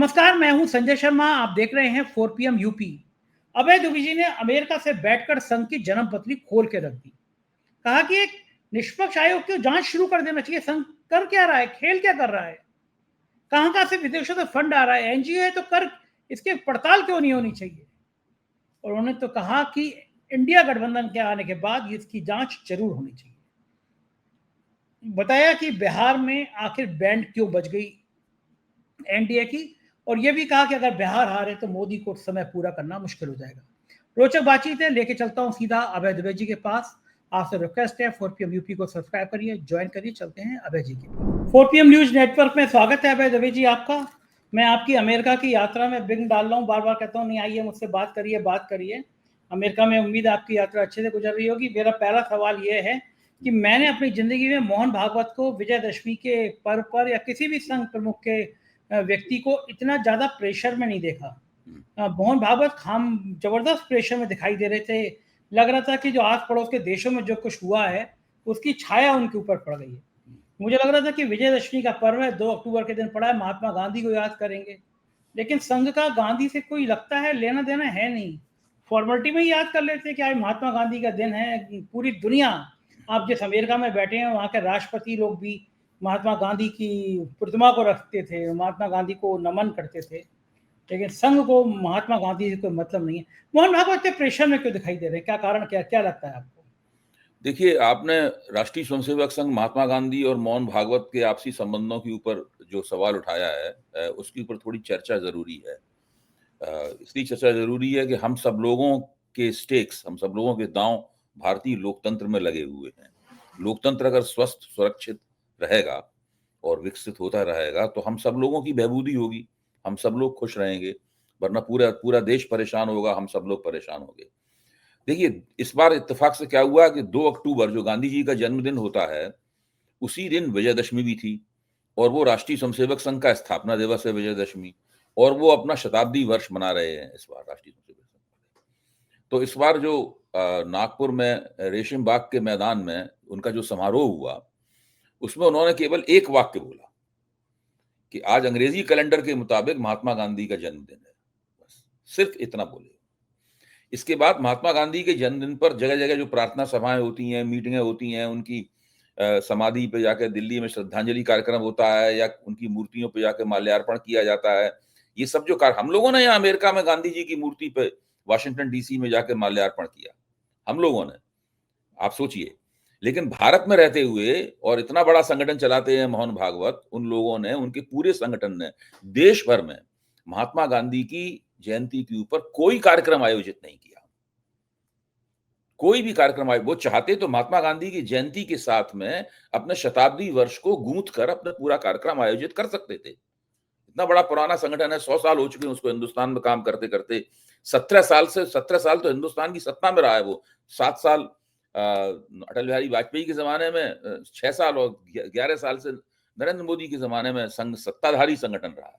नमस्कार, मैं हूं संजय शर्मा। आप देख रहे हैं 4 पीएम यूपी। अभय द्विवेदी ने अमेरिका से बैठकर संघ की जन्म पत्री खोल के रख दी। कहा कि एक निष्पक्ष आयोग की जांच शुरू कर देना चाहिए। संघ कर क्या रहा है, खेल क्या कर रहा है, कहां कहां से विदेशों से फंड आ रहा है, एनजीओ है तो कर इसकी पड़ताल क्यों नहीं होनी चाहिए। और उन्होंने तो कहा कि इंडिया गठबंधन के आने के बाद इसकी जांच जरूर होनी चाहिए। बताया कि बिहार में आखिर बैंड क्यों बज गई एनडीए की, और यह भी कहा कि अगर बिहार हारे तो मोदी को समय पूरा करना मुश्किल हो जाएगा। रोचक बातचीत है, लेके चलता हूं सीधा अभय द्विवेदी जी के पास। आपसे रिक्वेस्ट है 4 पीएम यूपी को सब्सक्राइब करिए, ज्वाइन करिए। चलते हैं अभय जी के 4 पीएम न्यूज नेटवर्क में। स्वागत है अभय द्विवेदी जी आपका। मैं आपकी अमेरिका की यात्रा में विघ्न डाल रहा हूँ, बार बार कहता हूँ नहीं आइए मुझसे बात करिए बात करिए। अमेरिका में उम्मीद है आपकी यात्रा अच्छे से गुजर रही होगी। मेरा पहला सवाल यह है कि मैंने अपनी जिंदगी में मोहन भागवत को विजयदशमी के पर्व पर या किसी भी संघ प्रमुख के व्यक्ति को इतना ज्यादा प्रेशर में नहीं देखा। मोहन भागवत हम जबरदस्त प्रेशर में दिखाई दे रहे थे। लग रहा था कि जो आस पड़ोस के देशों में जो कुछ हुआ है उसकी छाया उनके ऊपर पड़ गई है। मुझे लग रहा था कि विजयदशमी का पर्व है, 2 अक्टूबर के दिन पड़ा है, महात्मा गांधी को याद करेंगे। लेकिन संघ का गांधी से कोई लगता है लेना देना है नहीं। फॉर्मेलिटी में ही याद कर लेते हैं कि आज महात्मा गांधी का दिन है। पूरी दुनिया, आप जिस अमेरिका में बैठे हैं वहाँ के राष्ट्रपति लोग भी महात्मा गांधी की प्रतिमा को रखते थे, महात्मा गांधी को नमन करते थे। लेकिन संघ को महात्मा गांधी से कोई मतलब नहीं है। मोहन भागवत इतने प्रेशर में क्यों दिखाई दे रहे हैं, क्या कारण, क्या क्या लगता है आपको? देखिए, आपने राष्ट्रीय स्वयंसेवक संघ, महात्मा गांधी और मोहन भागवत के आपसी संबंधों के ऊपर जो सवाल उठाया है, उसके ऊपर थोड़ी चर्चा जरूरी है। इसलिए चर्चा जरूरी है कि हम सब लोगों के स्टेक्स, हम सब लोगों के दांव भारतीय लोकतंत्र में लगे हुए हैं। लोकतंत्र अगर स्वस्थ, सुरक्षित रहेगा और विकसित होता रहेगा तो हम सब लोगों की बहबूदी होगी, हम सब लोग खुश रहेंगे। वरना पूरा पूरा देश परेशान होगा, हम सब लोग परेशान होंगे। देखिए, इस बार इत्तेफाक से क्या हुआ कि 2 अक्टूबर जो गांधी जी का जन्मदिन होता है, उसी दिन विजयदशमी भी थी। और वो राष्ट्रीय स्वयंसेवक संघ का स्थापना दिवस है विजयदशमी, और वो अपना शताब्दी वर्ष मना रहे हैं इस बार राष्ट्रीय स्वयंसेवक संघ। तो इस बार जो नागपुर में रेशम बाग के मैदान में उनका जो समारोह हुआ, उसमें उन्होंने केवल एक वाक्य बोला कि आज अंग्रेजी कैलेंडर के मुताबिक महात्मा गांधी का जन्मदिन है। बस सिर्फ इतना बोले। इसके बाद महात्मा गांधी के जन्मदिन पर जगह जगह जो प्रार्थना सभाएं होती हैं, मीटिंगें होती हैं, उनकी समाधि पे जाकर दिल्ली में श्रद्धांजलि कार्यक्रम होता है या उनकी मूर्तियों पे जाकर माल्यार्पण किया जाता है। ये सब जो कार्य हम लोगों ने यहाँ अमेरिका में गांधी जी की मूर्ति पे वाशिंगटन डीसी में जाकर माल्यार्पण किया, हम लोगों ने, आप सोचिए। लेकिन भारत में रहते हुए और इतना बड़ा संगठन चलाते हैं मोहन भागवत, उन लोगों ने, उनके पूरे संगठन ने देश भर में महात्मा गांधी की जयंती के ऊपर कोई कार्यक्रम आयोजित नहीं किया। कोई भी कार्यक्रम आए, वो चाहते तो महात्मा गांधी की जयंती के साथ में अपने शताब्दी वर्ष को गूंथ कर अपना पूरा कार्यक्रम आयोजित कर सकते थे। इतना बड़ा पुराना संगठन है, 100 साल हो चुके हैं उसको हिंदुस्तान में काम करते करते। 17 साल तो हिंदुस्तान की सत्ता में रहा है वो। 7 साल अटल बिहारी वाजपेयी के जमाने में, 6 साल और 11 साल से नरेंद्र मोदी के जमाने में संघ सत्ताधारी संगठन रहा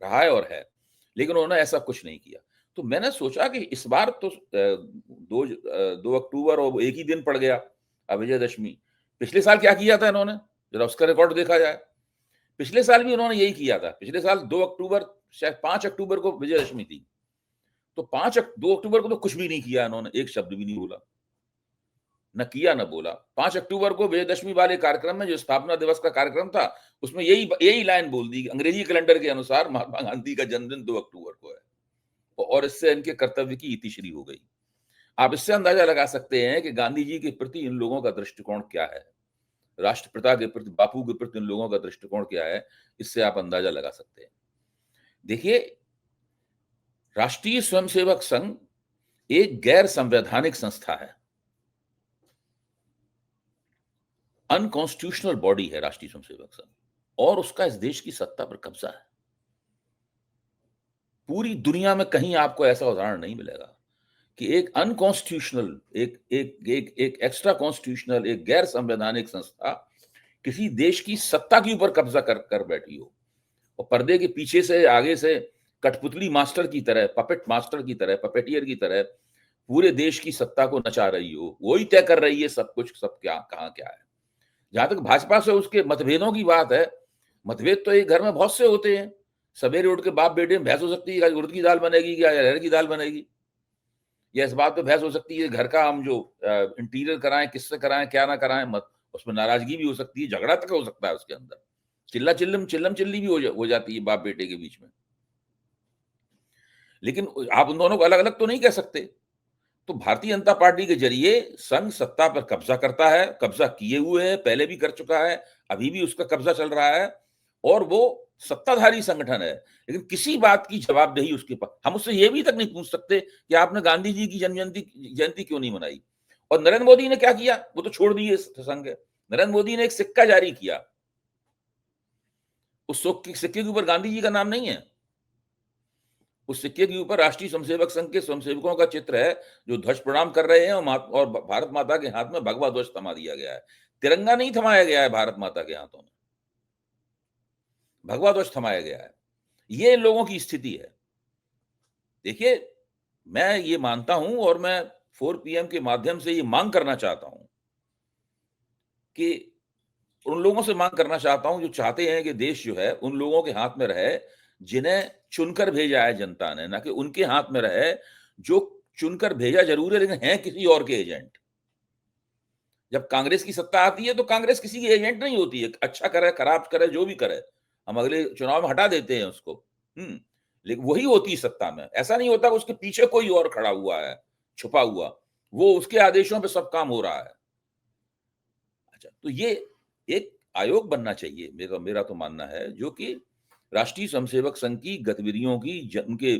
है और है। लेकिन उन्होंने ऐसा कुछ नहीं किया। तो मैंने सोचा कि इस बार तो 2 अक्टूबर और एक ही दिन पड़ गया विजयदशमी। पिछले साल क्या किया था इन्होंने, जरा उसका रिकॉर्ड देखा जाए। पिछले साल भी उन्होंने यही किया था। पिछले साल 2 अक्टूबर, शायद 5 अक्टूबर को विजयदशमी थी, तो 2 अक्टूबर को तो कुछ भी नहीं किया इन्होंने, एक शब्द भी नहीं बोला, न किया न बोला। 5 अक्टूबर को विजयदशमी वाले कार्यक्रम में, जो स्थापना दिवस का कार्यक्रम था, उसमें यही लाइन बोल दी, अंग्रेजी कैलेंडर के अनुसार महात्मा गांधी का जन्मदिन 2 अक्टूबर को है। और इससे इनके कर्तव्य की इतिश्री हो गई। आप इससे अंदाजा लगा सकते हैं कि गांधी जी के प्रति इन लोगों का दृष्टिकोण क्या है, राष्ट्रपिता के प्रति, बापू के प्रति इन लोगों का दृष्टिकोण क्या है। इससे आप अंदाजा लगा सकते हैं। देखिए, राष्ट्रीय स्वयंसेवक संघ एक गैर संवैधानिक संस्था है, अनकॉन्स्टिट्यूशनल बॉडी है राष्ट्रीय स्वयंसेवक संघ, और उसका इस देश की सत्ता पर कब्जा है। पूरी दुनिया में कहीं आपको ऐसा उदाहरण नहीं मिलेगा कि एक अनकॉन्स्टिट्यूशनल, एक एक्स्ट्रा कॉन्स्टिट्यूशनल, एक गैर संवैधानिक संस्था किसी देश की सत्ता के ऊपर कब्जा कर बैठी हो और पर्दे के पीछे से, आगे से कठपुतली मास्टर की तरह, पपेट मास्टर की तरह, पपेटियर की तरह पूरे देश की सत्ता को नचा रही हो। वही तय कर रही है सब कुछ, सब क्या, कहां क्या है। जहां तक भाजपा से उसके मतभेदों की बात है, मतभेद तो एक घर में बहुत से होते हैं। सवेरे उठ के बाप बेटे में बहस हो सकती है, उड़द की दाल बनेगी या अरहर की दाल बनेगी, या इस बात पे बहस हो सकती है घर का हम जो इंटीरियर कराएं, किससे कराएं, क्या ना कराएं, मत उसमें नाराजगी भी हो सकती है, झगड़ा तक हो सकता है उसके अंदर, चिल्लम चिल्ली भी हो जाती है बाप बेटे के बीच में। लेकिन आप उन दोनों को अलग अलग तो नहीं कह सकते। तो भारतीय जनता पार्टी के जरिए संघ सत्ता पर कब्जा करता है, कब्जा किए हुए है, पहले भी कर चुका है, अभी भी उसका कब्जा चल रहा है, और वो सत्ताधारी संगठन है, लेकिन किसी बात की जवाबदेही उसके पास। हम उससे ये भी तक नहीं पूछ सकते कि आपने गांधी जी की जयंती क्यों नहीं मनाई। और नरेंद्र मोदी ने क्या किया, वो तो छोड़ दिए संघ। नरेंद्र मोदी ने एक सिक्का जारी किया, उस सिक्के के ऊपर गांधी जी का नाम नहीं है, उस सिक्के के ऊपर राष्ट्रीय स्वयंसेवक संघ के स्वयंसेवकों का चित्र है जो ध्वज प्रणाम कर रहे हैं, और भारत माता के हाथ में भगवा ध्वज थमा दिया गया है। तिरंगा नहीं थमाया गया है भारत माता के हाथों में, भगवा ध्वज थमाया गया है। ये इन लोगों की स्थिति है। देखिए, मैं ये मानता हूं और मैं 4 PM के माध्यम से ये मांग करना चाहता हूं कि उन लोगों से मांग करना चाहता हूं जो चाहते हैं कि देश जो है उन लोगों के हाथ में रहे जिन्हें चुनकर भेजा है जनता ने, ना कि उनके हाथ में रहे जो चुनकर भेजा जरूर है लेकिन हैं किसी और के एजेंट। जब कांग्रेस की सत्ता आती है तो कांग्रेस किसी की एजेंट नहीं होती है, अच्छा करे खराब करे जो भी करे, हम अगले चुनाव में हटा देते हैं उसको। लेकिन वही होती है सत्ता में। ऐसा नहीं होता कि उसके पीछे कोई और खड़ा हुआ है छुपा हुआ, वो उसके आदेशों पे सब काम हो रहा है। अच्छा, तो ये एक आयोग बनना चाहिए, मेरा तो मानना है, जो कि राष्ट्रीय स्वयंसेवक संघ की गतिविधियों की उनके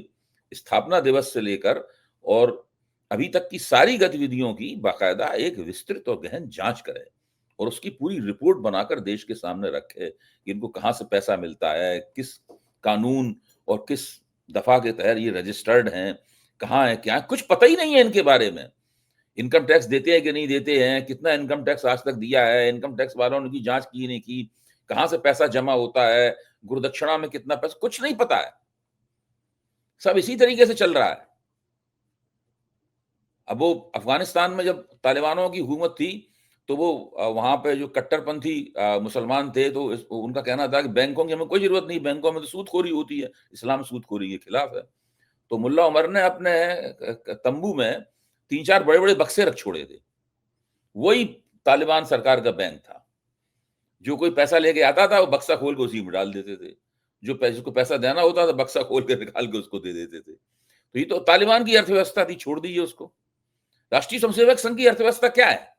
स्थापना दिवस से लेकर और अभी तक की सारी गतिविधियों की बाकायदा एक विस्तृत और गहन जांच करे और उसकी पूरी रिपोर्ट बनाकर देश के सामने रखे कि इनको कहां से पैसा मिलता है, किस कानून और किस दफा के तहत ये रजिस्टर्ड हैं, कहाँ है, क्या है, कुछ पता ही नहीं है इनके बारे में। इनकम टैक्स देते हैं कि नहीं देते हैं, कितना इनकम टैक्स आज तक दिया है, इनकम टैक्स वालों ने की जांच की नहीं की, कहां से पैसा जमा होता है, गुरुदक्षिणा में कितना पैसा, कुछ नहीं पता है। सब इसी तरीके से चल रहा है। अब वो अफगानिस्तान में जब तालिबानों की हुकूमत थी तो वो वहां पे जो कट्टरपंथी मुसलमान थे तो उनका कहना था कि बैंकों की हमें कोई जरूरत नहीं, बैंकों में तो सूदखोरी होती है, इस्लाम सूदखोरी के खिलाफ है। तो मुल्ला उमर ने अपने तंबू में 3-4 बड़े-बड़े बक्से रख छोड़े थे, वही तालिबान सरकार का बैंक था। जो कोई पैसा लेके आता था वो बक्सा खोल के उसी में डाल देते थे, जो जिसको पैसा देना होता था बक्सा खोल के निकाल के उसको दे देते थे। तो ये तो तालिबान की अर्थव्यवस्था थी, छोड़ दीजिए उसको। राष्ट्रीय स्वयंसेवक संघ की अर्थव्यवस्था क्या है,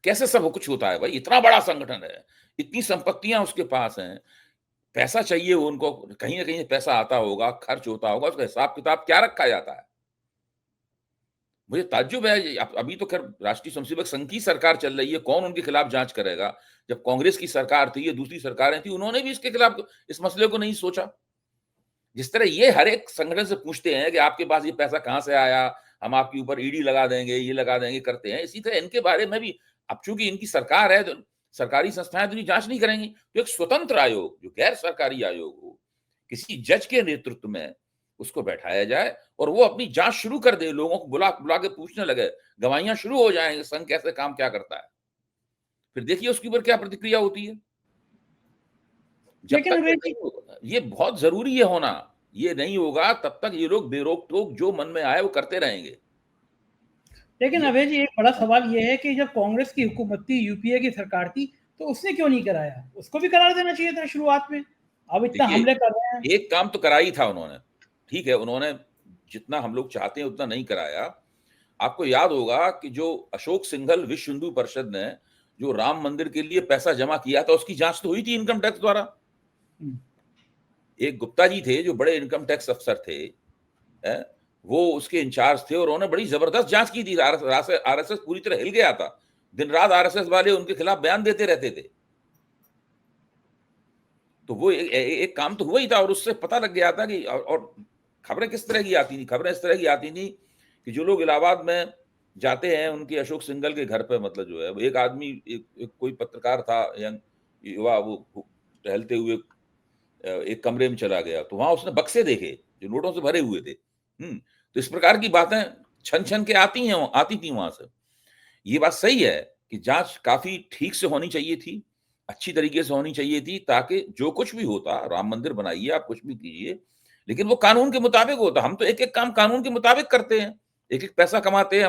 कैसे सब कुछ होता है भाई, इतना बड़ा संगठन है, इतनी संपत्तियां उसके पास हैं, पैसा चाहिए उनको, कहीं ना कहीं पैसा आता होगा, खर्च होता होगा, उसका हिसाब किताब क्या रखा जाता है। मुझे ताज्जुब है, अभी तो खैर राष्ट्रीय स्वयंसेवक संघ की सरकार चल रही है, कौन उनके खिलाफ जांच करेगा। जब कांग्रेस की सरकार थी या दूसरी सरकारें थी, उन्होंने भी इसके खिलाफ इस मसले को नहीं सोचा। जिस तरह ये हर एक संगठन से पूछते हैं कि आपके पास ये पैसा कहां से आया, हम आपके ऊपर ईडी लगा देंगे, ये लगा देंगे, करते हैं, इसी तरह इनके बारे में भी अब चूंकि इनकी सरकार है तो सरकारी संस्थाएं तो जांच नहीं करेंगी, तो एक स्वतंत्र आयोग जो गैर सरकारी आयोग हो, किसी जज के नेतृत्व में उसको बैठाया जाए और वो अपनी जांच शुरू कर दे, लोगों को बुला बुला के पूछने लगे, गवाहियां शुरू हो जाएंगे, संघ कैसे काम क्या करता है, फिर देखिए उसके ऊपर क्या प्रतिक्रिया होती है। जब लेकिन तक अभी जी, ये बहुत जरूरी है होना, ये नहीं होगा तब तक ये लोग बेरोक टोक जो मन में आए वो करते रहेंगे। लेकिन ये अभय जी एक बड़ा सवाल ये है कि जब कांग्रेस की हुकूमत थी, यूपीए की सरकार थी, तो उसने क्यों नहीं कराया, उसको भी करार देना चाहिए था शुरुआत में। अब इतना देखिए, हमले कर रहे हैं। एक काम तो करा ही था उन्होंने, ठीक है, उन्होंने जितना हम लोग चाहते हैं उतना नहीं कराया। आपको याद होगा कि जो अशोक सिंघल विश्व हिंदू परिषद ने जो राम मंदिर के लिए पैसा जमा किया था उसकी जांच तो हुई थी इनकम टैक्स द्वारा। एक गुप्ता जी थे जो बड़े इनकम टैक्स अफसर थे, वो उसके इंचार्ज थे और उन्होंने बड़ी जबरदस्त जांच की थी। आरएसएस पूरी तरह हिल गया था, दिन रात आरएसएस वाले उनके खिलाफ बयान देते रहते थे। तो वो एक काम तो हुआ ही था और उससे पता लग गया था कि और खबरें किस तरह की आती थी, खबरें इस तरह की आती थी कि जो लोग इलाहाबाद में जाते हैं उनके अशोक सिंघल के घर पे, मतलब जो है एक आदमी, एक कोई पत्रकार था यंग युवा, वो टहलते हुए एक कमरे में चला गया तो वहां उसने बक्से देखे जो नोटों से भरे हुए थे। तो इस प्रकार की बातें छन छन के आती थी वहां से। ये बात सही है कि जांच काफी ठीक से होनी चाहिए थी अच्छी तरीके से होनी चाहिए थी, ताकि जो कुछ भी होता, राम मंदिर बनाइए, आप कुछ भी कीजिए, लेकिन वो कानून के मुताबिक होता। हम तो एक-एक काम कानून के मुताबिक करते हैं, एक-एक पैसा कमाते हैं,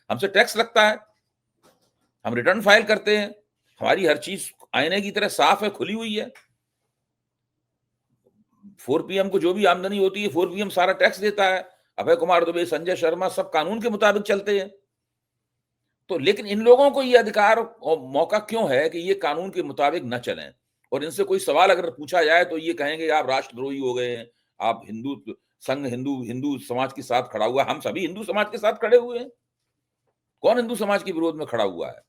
हमसे टैक्स लगता है, हम रिटर्न फाइल करते हैं, हमारी हर चीज़ आईने की तरह साफ है, खुली हुई है। 4 पीएम को जो भी आमदनी होती है, 4 पीएम सारा टैक्स देता है। अभय कुमार दुबे, संजय शर्मा सब कानून के मुताबिक चलते हैं। तो लेकिन इन लोगों को ये अधिकार और मौका क्यों है कि ये कानून के मुताबिक न चलें? और इनसे कोई सवाल अगर पूछा जाए तो ये कहेंगे आप राष्ट्रद्रोही हो गए हैं, आप हिंदू समाज के साथ खड़ा हुआ है। हम सभी हिंदू समाज के साथ खड़े हुए हैं। कौन हिंदू समाज के विरोध में खड़ा हुआ है?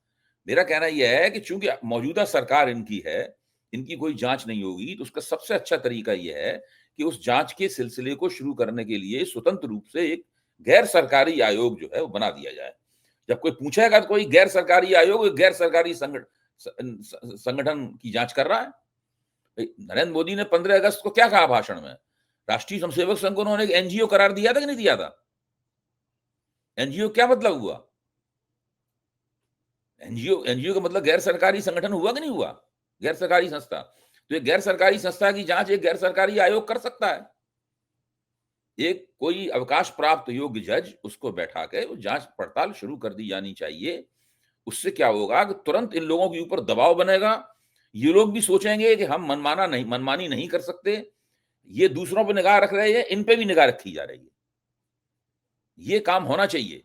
मेरा कहना यह है कि चूंकि मौजूदा सरकार इनकी है, इनकी कोई जांच नहीं होगी, तो उसका सबसे अच्छा तरीका यह है कि उस जांच के सिलसिले को शुरू करने के लिए स्वतंत्र रूप से एक गैर सरकारी आयोग जो है वो बना दिया जाए। जब कोई पूछेगा तो कोई गैर सरकारी आयोग, गैर सरकारी संगठन की जांच कर रहा है। नरेंद्र मोदी ने 15 अगस्त को क्या कहा भाषण में? राष्ट्रीय स्वयंसेवक संघ को उन्होंने एक एनजीओ करार दिया था कि नहीं दिया था? एनजीओ क्या मतलब हुआ? एनजीओ का मतलब गैर सरकारी संगठन हुआ कि नहीं हुआ? गैर सरकारी संस्था। तो एक गैर सरकारी संस्था की जांच एक गैर सरकारी आयोग कर सकता है। एक कोई अवकाश प्राप्त योग्य जज उसको बैठा के जांच पड़ताल शुरू कर दी जानी चाहिए। उससे क्या होगा कि तुरंत इन लोगों के ऊपर दबाव बनेगा। ये लोग भी सोचेंगे कि हम मनमानी नहीं कर सकते। ये दूसरों पर निगाह रख रहे हैं, इन पे भी निगाह रखी जा रही है। ये काम होना चाहिए।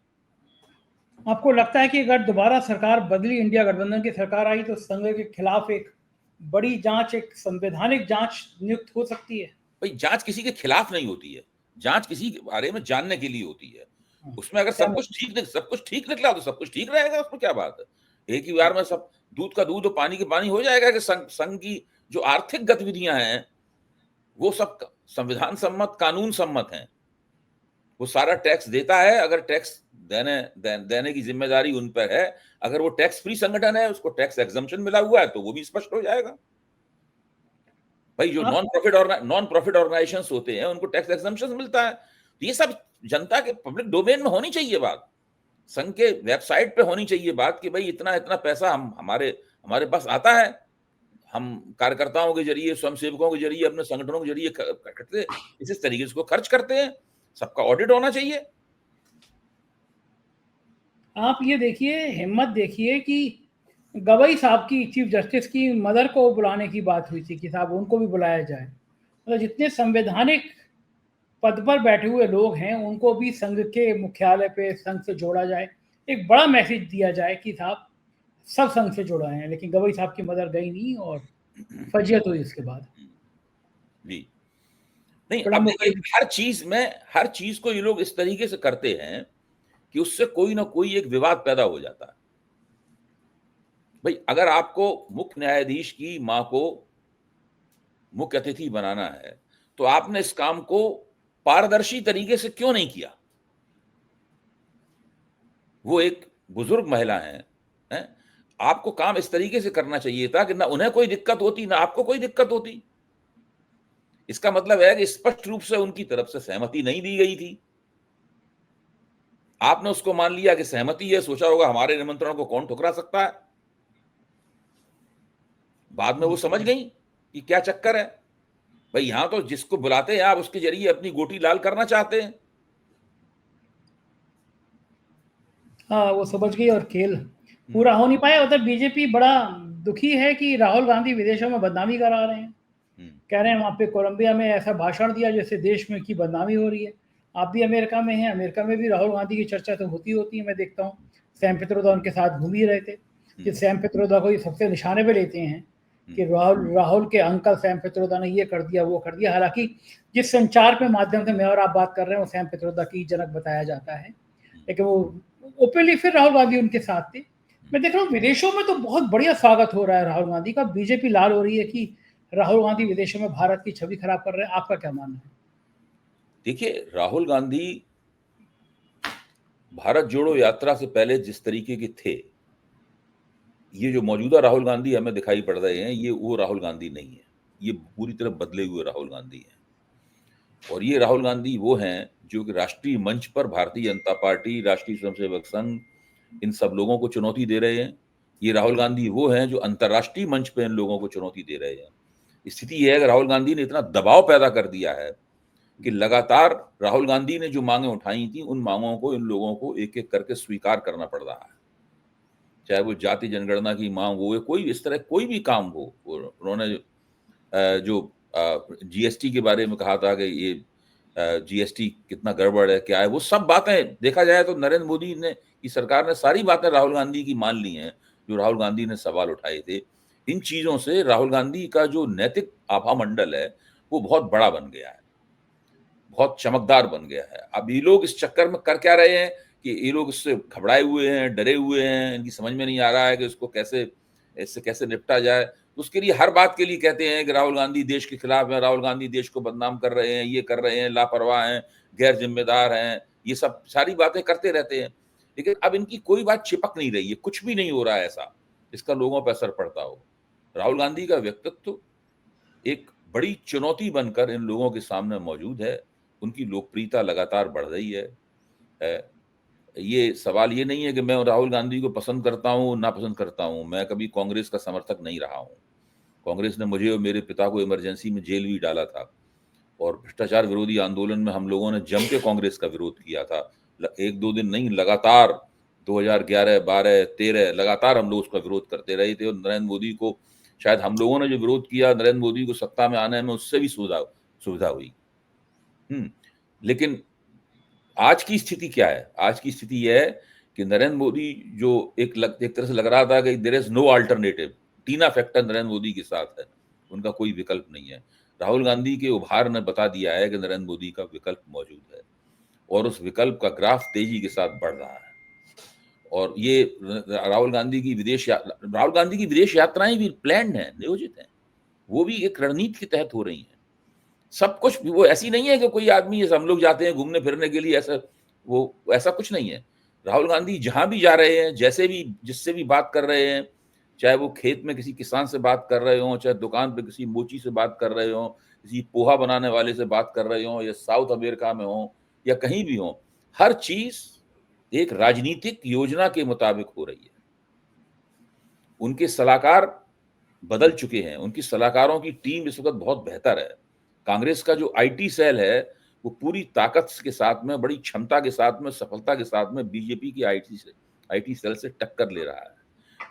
आपको लगता है कि अगर दोबारा सरकार बदली, इंडिया गठबंधन की सरकार आई, तो संघ के खिलाफ एक बड़ी जांच, एक संवैधानिक जांच नियुक्त हो सकती है? भाई जांच किसी के खिलाफ नहीं होती है, जांच किसी के बारे में जानने के लिए होती है। उसमें अगर सब कुछ ठीक निकला तो सब कुछ ठीक रहेगा, उसमें क्या बात है। एक ही बार में सब दूध का दूध और पानी के पानी हो जाएगा कि संघ की जो आर्थिक गतिविधियां हैं वो सब संविधान सम्मत, कानून सम्मत हैं। वो सारा टैक्स देता है। अगर टैक्स देने की जिम्मेदारी उन पर है, अगर वो टैक्स फ्री संगठन है, उसको टैक्स एग्जम्पशन मिला हुआ है, तो वो भी स्पष्ट हो जाएगा। भाई जो नॉन प्रॉफिट ऑर्गेनाइजेशंस होते हैं उनको टैक्स एग्जम्पशन मिलता है। तो ये सब जनता के पब्लिक डोमेन में होनी चाहिए बात। संघ के वेबसाइट पे होनी चाहिए बात कि भाई इतना इतना पैसा हमारे पास आता है, हम कार्यकर्ताओं के जरिए, स्वयंसेवकों के जरिए, अपने संगठनों के जरिए करते, इस तरीके से उसको खर्च करते हैं। सबका ऑडिट होना चाहिए। आप ये देखिए, हिम्मत देखिए कि गवई साहब की, चीफ जस्टिस की मदर को बुलाने की बात हुई थी कि साहब उनको भी बुलाया जाए। मतलब जितने संवैधानिक पद पर बैठे हुए लोग हैं उनको भी संघ के मुख्यालय पे संघ से जोड़ा जाए, एक बड़ा मैसेज दिया जाए कि साहब सब संघ से जुड़ा है। लेकिन गवई साहब की मदर गई नहीं और फजियत हुई उसके बाद। जी नहीं, बड़ा अब मुश्किल। देखिए हर चीज को ये लोग इस तरीके से करते हैं कि उससे कोई ना कोई एक विवाद पैदा हो जाता है। भाई अगर आपको मुख्य न्यायाधीश की मां को मुख्य अतिथि बनाना है तो आपने इस काम को पारदर्शी तरीके से क्यों नहीं किया? वो एक बुजुर्ग महिला हैं? आपको काम इस तरीके से करना चाहिए था कि ना उन्हें कोई दिक्कत होती ना आपको कोई दिक्कत होती। इसका मतलब है कि स्पष्ट रूप से उनकी तरफ से सहमति नहीं दी गई थी। आपने उसको मान लिया कि सहमति है, सोचा होगा हमारे निमंत्रण को कौन ठुकरा सकता है। बाद में वो समझ गई कि क्या चक्कर है। भाई यहां तो जिसको बुलाते हैं आप उसके जरिए अपनी गोटी लाल करना चाहते हैं। हाँ, वो समझ गई और खेल पूरा हो नहीं पाया। उधर बीजेपी बड़ा दुखी है कि राहुल गांधी विदेशों में बदनामी करा रहे हैं। कह रहे हैं वहाँ पे कोलंबिया में ऐसा भाषण दिया जैसे देश में की बदनामी हो रही है। आप भी अमेरिका में हैं, अमेरिका में भी राहुल गांधी की चर्चा तो होती है। मैं देखता हूँ सैम पित्रोदा उनके साथ घूम ही रहे थे कि सैम पित्रोदा को ये सबसे निशाने पे लेते हैं कि राहुल के अंकल सैम पित्रोदा ने ये कर दिया, वो कर दिया। हालांकि जिस संचार के माध्यम से मैं और आप बात कर रहे हैं वो सैम पित्रोदा की जनक बताया जाता है, लेकिन वो ओपनली फिर राहुल गांधी उनके साथ थे। मैं देख रहा हूँ विदेशों में तो बहुत बढ़िया स्वागत हो रहा है राहुल गांधी का। बीजेपी लाल हो रही है कि राहुल गांधी विदेशों में भारत की छवि खराब कर रहे हैं। आपका क्या मानना है? देखिए, राहुल गांधी भारत जोड़ो यात्रा से पहले जिस तरीके के थे, ये जो मौजूदा राहुल गांधी हमें दिखाई पड़ रहे हैं, ये वो राहुल गांधी नहीं है। ये पूरी तरह बदले हुए राहुल गांधी हैं। और ये राहुल गांधी वो हैं जो कि राष्ट्रीय मंच पर भारतीय जनता पार्टी, राष्ट्रीय स्वयंसेवक संघ, इन सब लोगों को चुनौती दे रहे हैं ये राहुल गांधी वो हैं जो अंतर्राष्ट्रीय मंच पे इन लोगों को चुनौती दे रहे हैं। स्थिति यह है कि राहुल गांधी ने इतना दबाव पैदा कर दिया है कि लगातार राहुल गांधी ने जो मांगे उठाई थी, उन मांगों को इन लोगों को एक एक करके स्वीकार करना पड़ रहा है। चाहे वो जाति जनगणना की मांग हो या कोई इस तरह कोई भी काम हो। उन्होंने जो जीएसटी के बारे में कहा था कि ये जीएसटी कितना गड़बड़ है, क्या है, वो सब बातें देखा जाए तो नरेंद्र मोदी ने की सरकार ने सारी बातें राहुल गांधी की मान ली हैं, जो राहुल गांधी ने सवाल उठाए थे। इन चीजों से राहुल गांधी का जो नैतिक आभा मंडल है वो बहुत बड़ा बन गया है, बहुत चमकदार बन गया है। अब ये लोग इस चक्कर में कर क्या रहे हैं कि ये लोग इससे घबराए हुए हैं, डरे हुए हैं, इनकी समझ में नहीं आ रहा है कि इसको इससे कैसे निपटा जाए। तो उसके लिए हर बात के लिए कहते हैं कि राहुल गांधी देश के खिलाफ है, राहुल गांधी देश को बदनाम कर रहे हैं, ये कर रहे हैं, लापरवाह हैं, गैर जिम्मेदार हैं, ये सब सारी बातें करते रहते हैं। लेकिन अब इनकी कोई बात चिपक नहीं रही है, कुछ भी नहीं हो रहा है ऐसा इसका लोगों पर असर पड़ता हो। राहुल गांधी का व्यक्तित्व एक बड़ी चुनौती बनकर इन लोगों के सामने मौजूद है। उनकी लोकप्रियता लगातार बढ़ रही है। ये सवाल ये नहीं है कि मैं राहुल गांधी को पसंद करता हूँ नापसंद करता हूँ। मैं कभी कांग्रेस का समर्थक नहीं रहा हूँ। कांग्रेस ने मुझे और मेरे पिता को इमरजेंसी में जेल भी डाला था, और भ्रष्टाचार विरोधी आंदोलन में हम लोगों ने जम के कांग्रेस का विरोध किया था। एक दो दिन नहीं, लगातार 2011, 12, 13 लगातार हम लोग उसका विरोध करते रहे थे। और नरेंद्र मोदी को, शायद हम लोगों ने जो विरोध किया, नरेंद्र मोदी को सत्ता में आने में उससे भी सुविधा हुई। लेकिन आज की स्थिति क्या है? आज की स्थिति यह है कि नरेंद्र मोदी जो एक तरह से लग रहा था कि there is no alternative, TINA factor Narendra Modi के साथ है, उनका कोई विकल्प नहीं है। राहुल गांधी के उभार ने बता दिया है कि नरेंद्र मोदी का विकल्प मौजूद है, और उस विकल्प का ग्राफ तेजी के साथ बढ़ रहा है। और ये राहुल गांधी की विदेश यात्राएं भी प्लान्ड हैं, नियोजित हैं। वो भी एक रणनीति के तहत हो रही हैं। सब कुछ भी, वो ऐसी नहीं है कि कोई आदमी, जैसे हम लोग जाते हैं घूमने फिरने के लिए, ऐसा कुछ नहीं है। राहुल गांधी जहां भी जा रहे हैं, जैसे भी जिससे भी बात कर रहे हैं, चाहे वो खेत में किसी किसान से बात कर रहे हो, चाहे दुकान पे किसी मोची से बात कर रहे हो, किसी पोहा बनाने वाले से बात कर रहे हो, या साउथ अमेरिका में हो या कहीं भी हो, हर चीज एक राजनीतिक योजना के मुताबिक हो रही है। उनके सलाहकार बदल चुके हैं, उनकी सलाहकारों की टीम इस वक्त बहुत बेहतर है। कांग्रेस का जो आईटी सेल है वो पूरी ताकत के साथ में, बड़ी क्षमता के साथ में, सफलता के साथ में बीजेपी की आईटी सेल से टक्कर ले रहा है।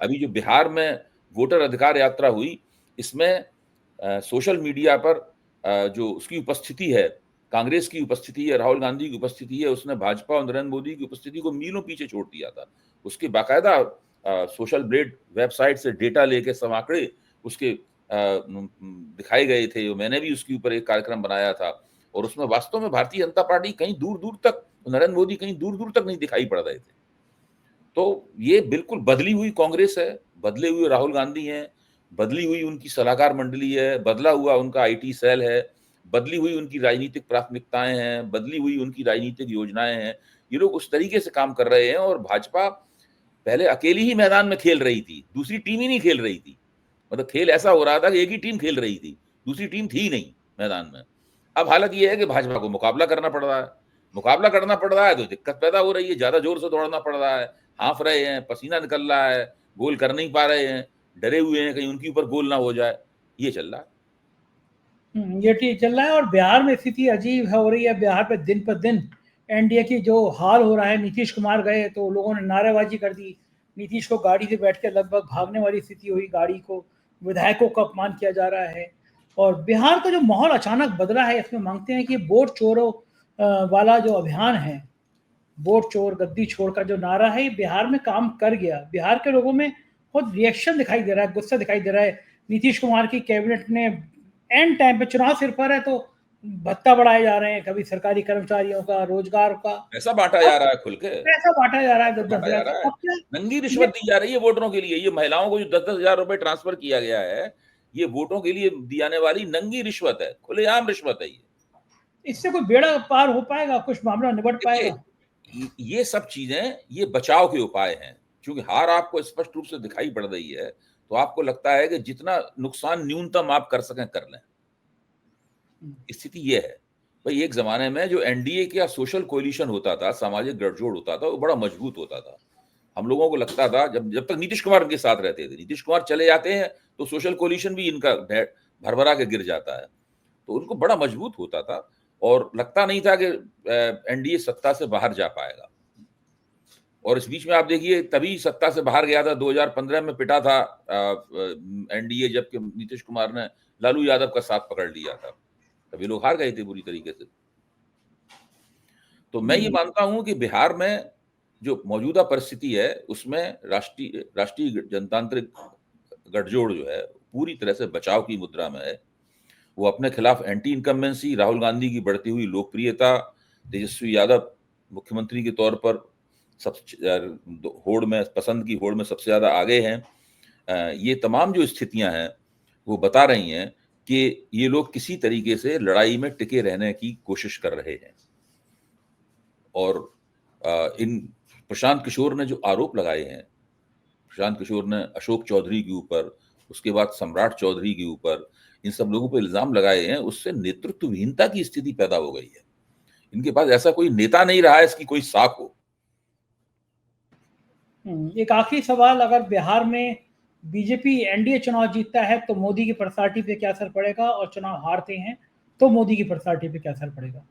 अभी जो बिहार में वोटर अधिकार यात्रा हुई, इसमें सोशल मीडिया पर जो उसकी उपस्थिति है, कांग्रेस की उपस्थिति है, राहुल गांधी की उपस्थिति है, उसने भाजपा और नरेंद्र मोदी की उपस्थिति को मीलों पीछे छोड़ दिया था। उसके बाकायदा सोशल ब्लेड वेबसाइट से डेटा लेके सब आंकड़े उसके दिखाए गए थे। मैंने भी उसके ऊपर एक कार्यक्रम बनाया था, और उसमें वास्तव में भारतीय जनता पार्टी कहीं दूर दूर तक, नरेंद्र मोदी कहीं दूर दूर तक नहीं दिखाई पड़ रहे थे। तो ये बिल्कुल बदली हुई कांग्रेस है, बदले हुए राहुल गांधी हैं, बदली हुई उनकी सलाहकार मंडली है, बदला हुआ उनका आईटी सेल है, बदली हुई उनकी राजनीतिक प्राथमिकताएं हैं, बदली हुई उनकी राजनीतिक योजनाएं हैं। ये लोग उस तरीके से काम कर रहे हैं। और भाजपा पहले अकेली ही मैदान में खेल रही थी, दूसरी टीम ही नहीं खेल रही थी। मतलब खेल ऐसा हो रहा था कि एक ही टीम खेल रही थी, दूसरी टीम थी नहीं मैदान में। अब हालत ये है कि भाजपा को मुकाबला करना पड़ रहा है, तो दिक्कत पैदा हो रही है, ज्यादा जोर से दौड़ना पड़ रहा है, हाफ रहे हैं, पसीना निकल रहा है, गोल कर नहीं पा रहे हैं, डरे हुए हैं कहीं उनके ऊपर गोल ना हो जाए, ये चल रहा है। ये ठीक चल रहा है। और बिहार में स्थिति अजीब हो रही है। बिहार पे दिन पर दिन एनडीए की जो हाल हो रहा है, नीतीश कुमार गए तो लोगों ने नारेबाजी कर दी, नीतीश को गाड़ी से बैठ के लगभग भागने वाली स्थिति हुई, गाड़ी को, विधायकों का अपमान किया जा रहा है। और बिहार का जो माहौल अचानक बदला है, इसमें मांगते हैं कि वोट चोरों वाला जो अभियान है, वोट चोर गद्दी छोड़ का जो नारा है, ये बिहार में काम कर गया। बिहार के लोगों में बहुत रिएक्शन दिखाई दे रहा है, गुस्सा दिखाई दे रहा है। नीतीश कुमार की कैबिनेट ने एंड टाइम पे, चुनाव सिर पर है तो भत्ता बढ़ाए जा रहे हैं, कभी सरकारी कर्मचारियों का, रोजगार का पैसा बांटा जा रहा है, खुल के पैसा बांटा जा रहा है 10-10 बांटा जा हजार। रहा है, अब क्या नंगी रिश्वत दी जा रही है वोटरों के लिए। ये महिलाओं को जो 10-10 हजार रुपए ट्रांसफर किया गया है, ये वोटों के लिए दी जाने वाली नंगी रिश्वत है, खुलेआम रिश्वत है। इससे कोई बेड़ा पार हो पाएगा, कुछ मामला निबट पाएगा? ये सब चीजें, ये बचाव के उपाय हैं। क्योंकि हार आपको स्पष्ट रूप से दिखाई पड़ रही है, तो आपको लगता है कि जितना नुकसान न्यूनतम आप कर सकें कर लें। स्थिति ये है भाई, एक जमाने में जो एनडीए का सोशल कोलिशन होता था, सामाजिक गठजोड़ होता था, वो बड़ा मजबूत होता था। हम लोगों को लगता था जब तक नीतीश कुमार इनके साथ रहते थे, नीतीश कुमार चले जाते हैं तो सोशल कोलिशन भी इनका भरभरा के गिर जाता है, तो उनको बड़ा मजबूत होता था और लगता नहीं था कि एनडीए सत्ता से बाहर जा पाएगा। और इस बीच में आप देखिए तभी सत्ता से बाहर गया था, 2015 में पिटा था एनडीए, जबकि नीतीश कुमार ने लालू यादव का साथ पकड़ लिया था, तभी लोग हार गए थे बुरी तरीके से। तो मैं ये मानता हूं कि बिहार में जो मौजूदा परिस्थिति है उसमें राष्ट्रीय जनतांत्रिक गठजोड़ जो है पूरी तरह से बचाव की मुद्रा में है। वो अपने खिलाफ एंटी इनकम्बेंसी, राहुल गांधी की बढ़ती हुई लोकप्रियता, तेजस्वी यादव मुख्यमंत्री के तौर पर सब होड़ में, पसंद की होड़ में सबसे ज्यादा आगे हैं। ये तमाम जो स्थितियां हैं वो बता रही हैं कि ये लोग किसी तरीके से लड़ाई में टिके रहने की कोशिश कर रहे हैं। और इन प्रशांत किशोर ने जो आरोप लगाए हैं, प्रशांत किशोर ने अशोक चौधरी के ऊपर, उसके बाद सम्राट चौधरी के ऊपर, इन सब लोगों पर इल्जाम लगाए हैं, उससे नेतृत्वहीनता की स्थिति पैदा हो गई है। इनके पास ऐसा कोई नेता नहीं रहा है इसकी कोई साख हो। एक आखिरी सवाल, अगर बिहार में बीजेपी एनडीए चुनाव जीतता है तो मोदी की पर्सनालिटी पे क्या असर पड़ेगा, और चुनाव हारते हैं तो मोदी की पर्सनालिटी पे क्या असर पड़ेगा?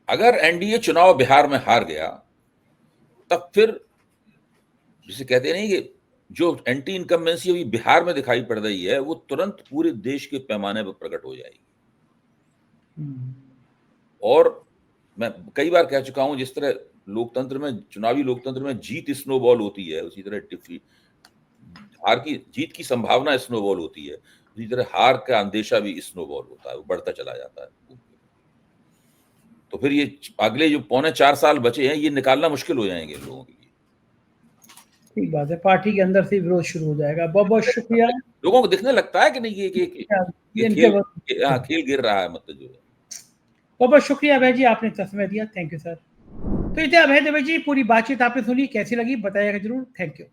अगर एनडीए चुनाव बिहार में हार गया तब फिर जिसे कहते नहीं कि जो एंटी इनकम्बेंसी अभी बिहार में दिखाई पड़ रही है वो तुरंत पूरे देश के पैमाने पर प्रकट हो जाएगी। और मैं कई बार कह चुका हूं, जिस तरह लोकतंत्र में, चुनावी लोकतंत्र में जीत स्नोबॉल होती है, उसी तरह जीत की संभावना स्नोबॉल होती है, उसी तरह हार का अंदेशा भी स्नोबॉल होता है, वो बढ़ता चला जाता है। तो फिर ये अगले जो 4.25 साल बचे हैं ये निकालना मुश्किल हो जाएंगे लोगों के लिए। ठीक बात है, पार्टी के अंदर से विरोध शुरू हो जाएगा। बहुत बहुत शुक्रिया। लोगों को दिखने लगता है कि नहीं ये खेल गिर रहा है, मतलब जो है। बहुत बहुत शुक्रिया अभय जी, आपने समय दिया। Thank you sir. तो इतने अभय देवी जी, पूरी बातचीत आपने सुनी, कैसी लगी बताइएगा जरूर। Thank you.